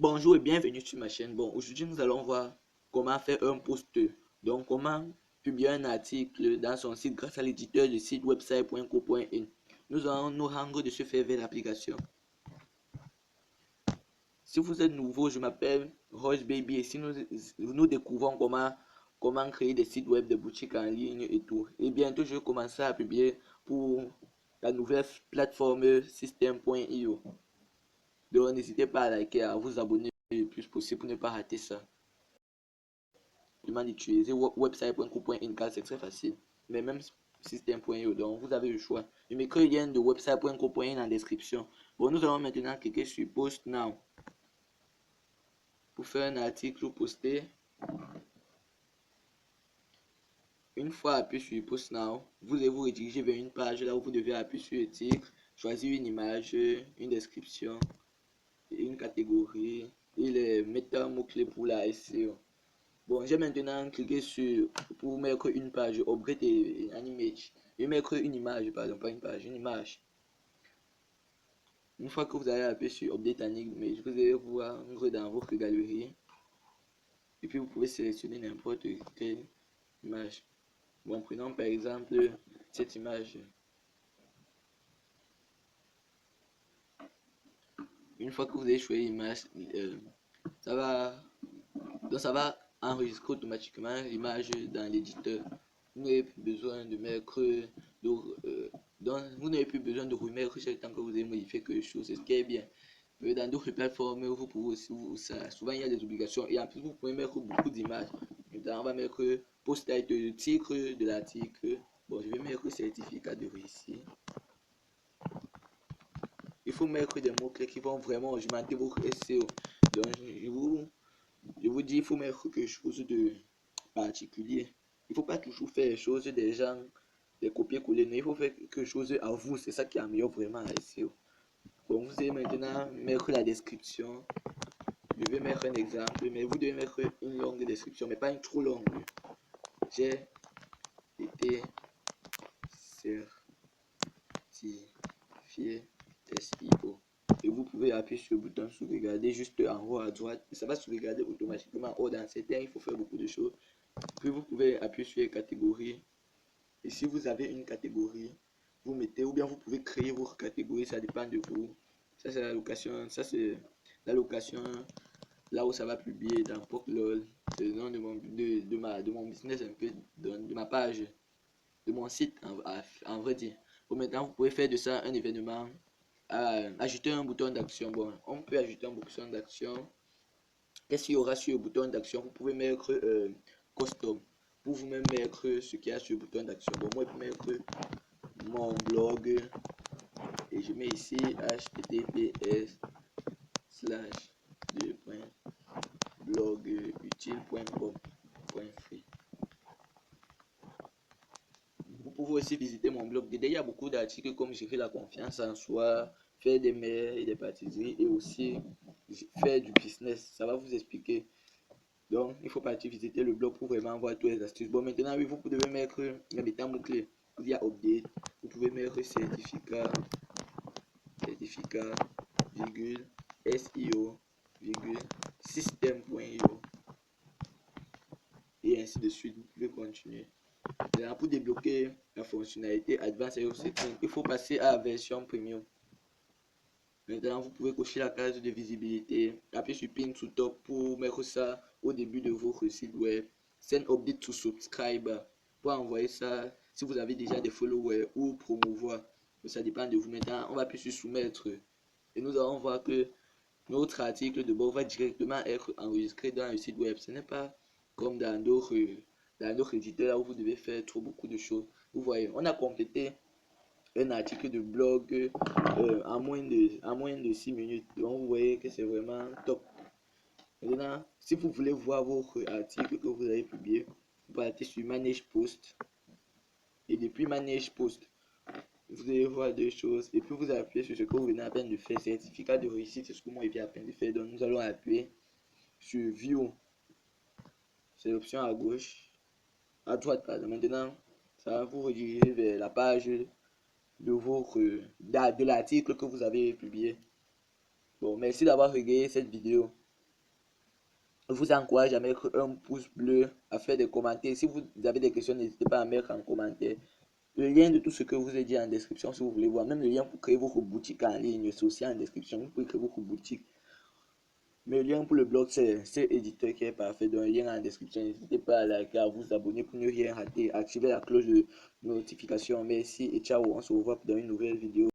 Bonjour et bienvenue sur ma chaîne. Bon, aujourd'hui nous allons voir comment faire un post. Donc, comment publier un article dans son site grâce à l'éditeur du site website.co.in. Nous allons nous rendre de ce fait vers l'application. Si vous êtes nouveau, je m'appelle Roche Baby et si nous découvrons comment créer des sites web, des boutiques en ligne et tout. Et bientôt, je vais commencer à publier pour la nouvelle plateforme System.io. Donc, n'hésitez pas à liker, à vous abonner le plus possible pour ne pas rater ça. D'utiliser website.co.in car c'est très facile. Mais même système.io, donc vous avez le choix. Je mettrai le lien de website.co.in en description. Bon, nous allons maintenant cliquer sur Post Now pour faire un article ou poster. Une fois appuyé sur Post Now, vous allez vous rediriger vers une page là où vous devez appuyer sur le titre, choisir une image, une description, une catégorie et les mettre mots-clés pour la SEO. Bon, j'ai maintenant cliqué sur pour mettre une page, upgrade an image. Je vais mettre une image, pardon, pas une page, une image. Une fois que vous allez appuyer sur update an image, vous allez voir dans votre galerie. Et puis vous pouvez sélectionner n'importe quelle image. Bon, prenons par exemple cette image. Une fois que vous avez choisi l'image, ça va enregistrer automatiquement l'image dans l'éditeur. Vous n'avez plus besoin de mettre vous n'avez plus besoin de remettre chaque temps que vous avez modifié quelque chose, c'est ce qui est bien. Mais dans d'autres plateformes, vous pouvez aussi, souvent il y a des obligations et en plus vous pouvez mettre beaucoup d'images. Maintenant, on va mettre post title, le titre de l'article. Bon, je vais mettre certificat de réussite. Il faut mettre des mots-clés qui vont vraiment augmenter votre SEO. Donc, je vous dis, il faut mettre quelque chose de particulier. Il ne faut pas toujours faire les choses des gens, des copier-coller, mais il faut faire quelque chose à vous. C'est ça qui améliore vraiment la SEO. Bon, vous allez maintenant mettre la description. Je vais mettre un exemple, mais vous devez mettre une longue description, mais pas une trop longue. J'ai été certifié SEO. Et vous pouvez appuyer sur le bouton sauvegarder juste en haut à droite. Ça va sauvegarder automatiquement. Or, dans ces temps, il faut faire beaucoup de choses. Puis vous pouvez appuyer sur les catégories. Et si vous avez une catégorie, vous mettez, ou bien vous pouvez créer votre catégorie, ça dépend de vous. Ça c'est la location, ça c'est la location, là où ça va publier dans PocLol. C'est le nom de mon business, un peu de ma page, de mon site en vrai dire. Bon, maintenant vous pouvez faire de ça un événement, ajouter un bouton d'action. Bon, on peut ajouter un bouton d'action. Qu'est-ce qu'il y aura sur le bouton d'action? Vous pouvez mettre custom pour vous-même mettre ce qu'il y a sur le bouton d'action. Bon, moi je peux mettre mon blog et je mets ici https://blogutile.com.free. Vous pouvez aussi visiter mon blog. Dedans, il y a beaucoup d'articles comme gérer la confiance en soi, faire des mails et des pâtisseries et aussi faire du business. Ça va vous expliquer. Donc, il faut partir visiter le blog pour vraiment voir toutes les astuces. Bon, maintenant, oui, vous pouvez mettre les méthodes mots-clés. Il y a update. Vous pouvez mettre certificat, virgule, SEO, virgule, système.io. Et ainsi de suite. Vous pouvez continuer. Maintenant, pour débloquer la fonctionnalité Advanced SEO Setting, il faut passer à la version premium. Maintenant, vous pouvez cocher la case de visibilité, appuyer sur Pin to Top pour mettre ça au début de votre site web. Send update to subscriber pour envoyer ça si vous avez déjà des followers ou promouvoir. Ça dépend de vous. Maintenant, on va appuyer sur Soumettre et nous allons voir que notre article de bord va directement être enregistré dans le site web. Ce n'est pas comme dans d'autres éditeurs où vous devez faire beaucoup de choses. Vous voyez, on a complété un article de blog en moins de 6 minutes. Donc vous voyez que c'est vraiment top. Maintenant, si vous voulez voir votre article que vous avez publié, vous partez sur Manage Post. Et depuis Manage Post, vous allez voir deux choses. Et puis vous appuyez sur ce que vous venez à peine de faire. Certificat de réussite, c'est ce que moi je viens à peine de faire. Donc nous allons appuyer sur View. C'est l'option à gauche. À droite, pardon. Maintenant, ça va vous rediriger vers la page de l'article que vous avez publié. Bon, merci d'avoir regardé cette vidéo. Je vous encourage à mettre un pouce bleu, à faire des commentaires. Si vous avez des questions, n'hésitez pas à mettre en commentaire. Le lien de tout ce que je vous ai dit en description si vous voulez voir. Même le lien pour créer votre boutique en ligne, c'est aussi en description. Vous pouvez créer votre boutique. Mais le lien pour le blog, c'est éditeur qui est parfait. Donc, lien en description. N'hésitez pas à liker, à vous abonner pour ne rien rater. Activez la cloche de notification. Merci et ciao. On se revoit dans une nouvelle vidéo.